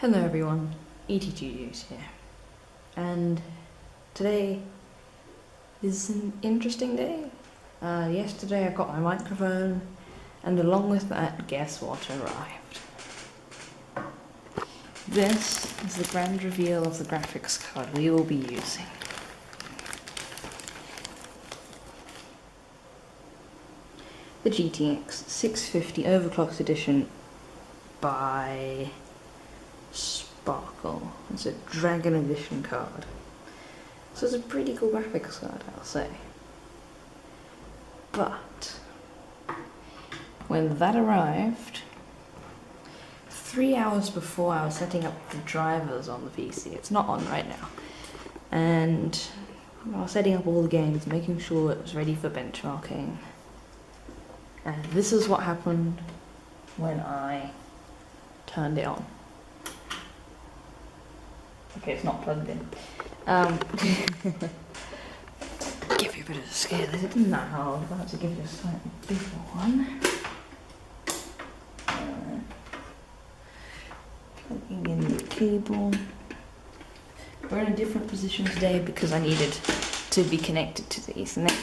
Hello everyone, ET Studios here, and today is an interesting day. Yesterday I got my microphone, and along with that, guess what arrived? This is the grand reveal of the graphics card we will be using. The GTX 650 Overclocked Edition by Sparkle. It's a Dragon Edition card. So it's a pretty cool graphics card, I'll say. But when that arrived, 3 hours before I was setting up the drivers on the PC, it's not on right now, and I was setting up all the games, making sure it was ready for benchmarking. And this is what happened when I turned it on. Okay, it's not plugged in. Give you a bit of a scare. This isn't that hard. I'll have to give you a slightly bigger one. Plugging in the cable. We're in a different position today because I needed to be connected to the Ethernet.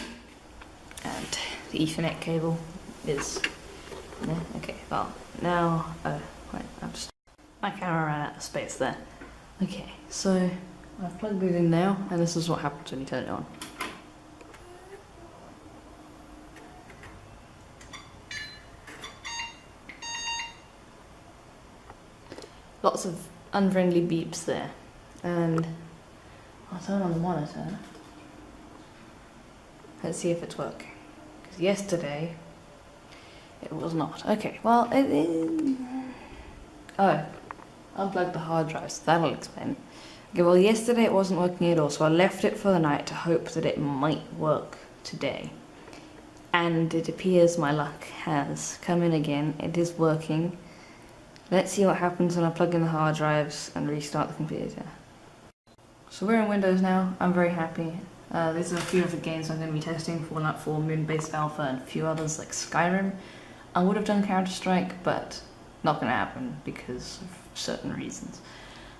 And the Ethernet cable is there. Okay, well, now, wait, my camera ran out of space there. Okay, so I've plugged it in now, and this is what happens when you turn it on. Lots of unfriendly beeps there, and I'll turn on the monitor. Let's see if it's working. Because yesterday, it was not. Okay, well, oh, unplugged the hard drive, so that'll explain. Okay, well, yesterday it wasn't working at all, so I left it for the night to hope that it might work today. And it appears my luck has come in again. It is working. Let's see what happens when I plug in the hard drives and restart the computer. So we're in Windows now. I'm very happy. These are a few of the games I'm going to be testing: Fallout 4, Moonbase Alpha, and a few others like Skyrim. I would have done Counter-Strike, but not going to happen because of certain reasons.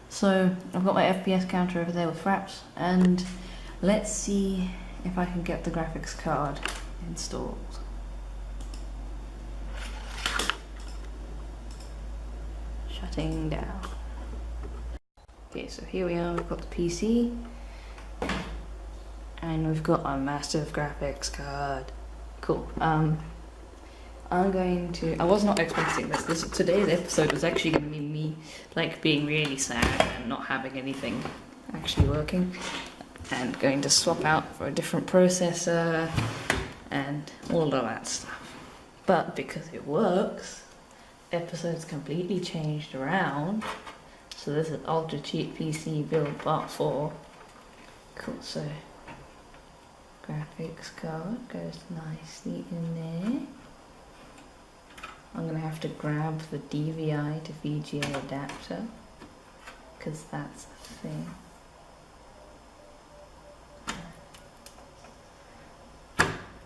So I've got my FPS counter over there with Fraps, and let's see if I can get the graphics card installed. Shutting down. Okay, so here we are, we've got the PC, and we've got our massive graphics card. Cool. I was not expecting this. Today's episode was actually going to be me, like, being really sad and not having anything actually working, and going to swap out for a different processor and all of that stuff. But because it works, the episode's completely changed around. So this is Ultra Cheap PC build part 4. Cool, so graphics card goes nicely in there. I'm going to have to grab the DVI to VGA adapter, because that's a thing.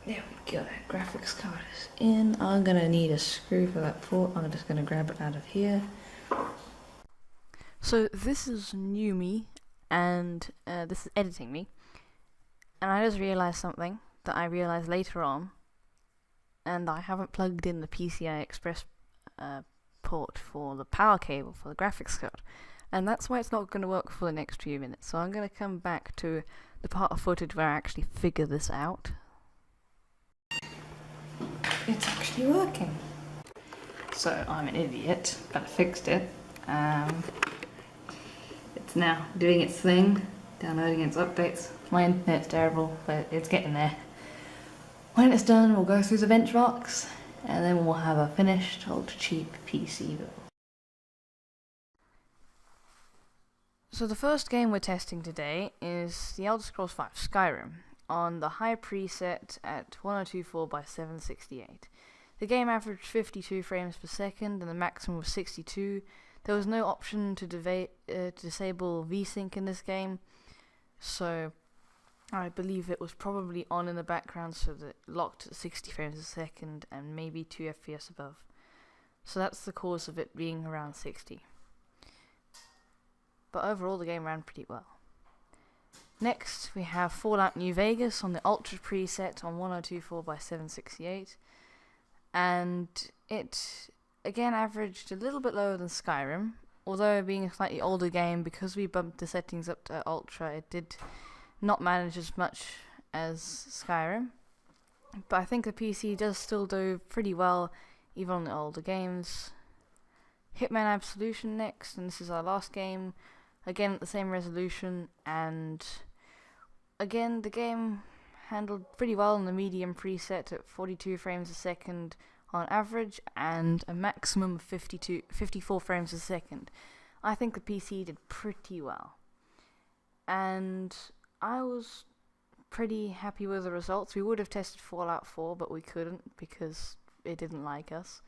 There we go, graphics card is in. I'm going to need a screw for that port. I'm just going to grab it out of here. So this is new me, and this is editing me. And I just realised something that I realised later on. And I haven't plugged in the PCI Express port for the power cable for the graphics card. And that's why it's not going to work for the next few minutes. So I'm going to come back to the part of footage where I actually figure this out. It's actually working. So I'm an idiot, but I fixed it. It's now doing its thing, downloading its updates. My internet's terrible, but it's getting there. When it's done, we'll go through the benchmarks, and then we'll have a finished, ultra cheap PC build. So the first game we're testing today is The Elder Scrolls V Skyrim, on the high preset at 1024 by 768. The game averaged 52 frames per second, and the maximum was 62. There was no option to disable VSync in this game, so I believe it was probably on in the background, so that it locked at 60 frames a second and maybe 2 FPS above. So that's the cause of it being around 60. but overall the game ran pretty well. Next, we have Fallout New Vegas on the Ultra preset on 1024x768, and it again averaged a little bit lower than Skyrim, although being a slightly older game, because we bumped the settings up to Ultra, it did not manage as much as Skyrim. But I think the PC does still do pretty well, even on the older games. Hitman Absolution next, and this is our last game. Again at the same resolution, and again the game handled pretty well in the medium preset at 42 frames a second on average, and a maximum of 54 frames a second. I think the PC did pretty well, and I was pretty happy with the results. We would have tested Fallout 4, but we couldn't because it didn't like us,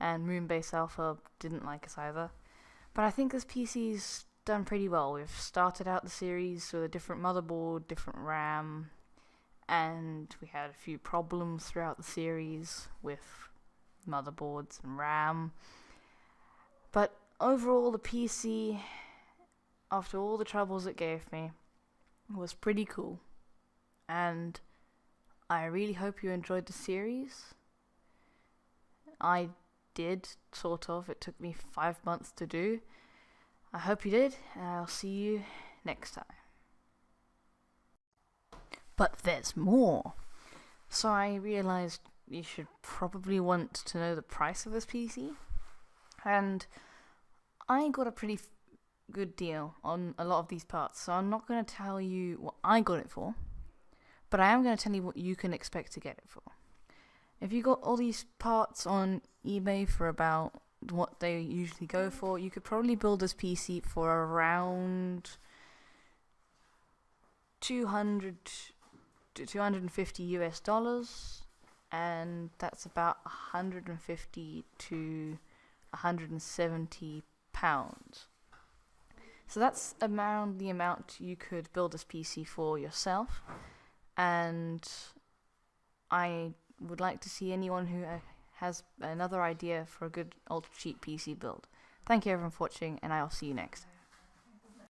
and Moonbase Alpha didn't like us either. But I think this PC's done pretty well. We've started out the series with a different motherboard, different RAM, and we had a few problems throughout the series with motherboards and RAM. But overall, the PC, after all the troubles it gave me, was pretty cool. And I really hope you enjoyed the series. I did, sort of. It took me 5 months to do. I hope you did, and I'll see you next time. But there's more. So I realized you should probably want to know the price of this PC. And I got a pretty good deal on a lot of these parts, so I'm not going to tell you what I got it for, but I am going to tell you what you can expect to get it for. If you got all these parts on eBay for about what they usually go for, you could probably build this PC for around $200 to $250, and that's about 150 to 170 pounds. So that's around the amount you could build this PC for yourself, and I would like to see anyone who has another idea for a good ultra cheap PC build. Thank you everyone for watching, and I'll see you next time.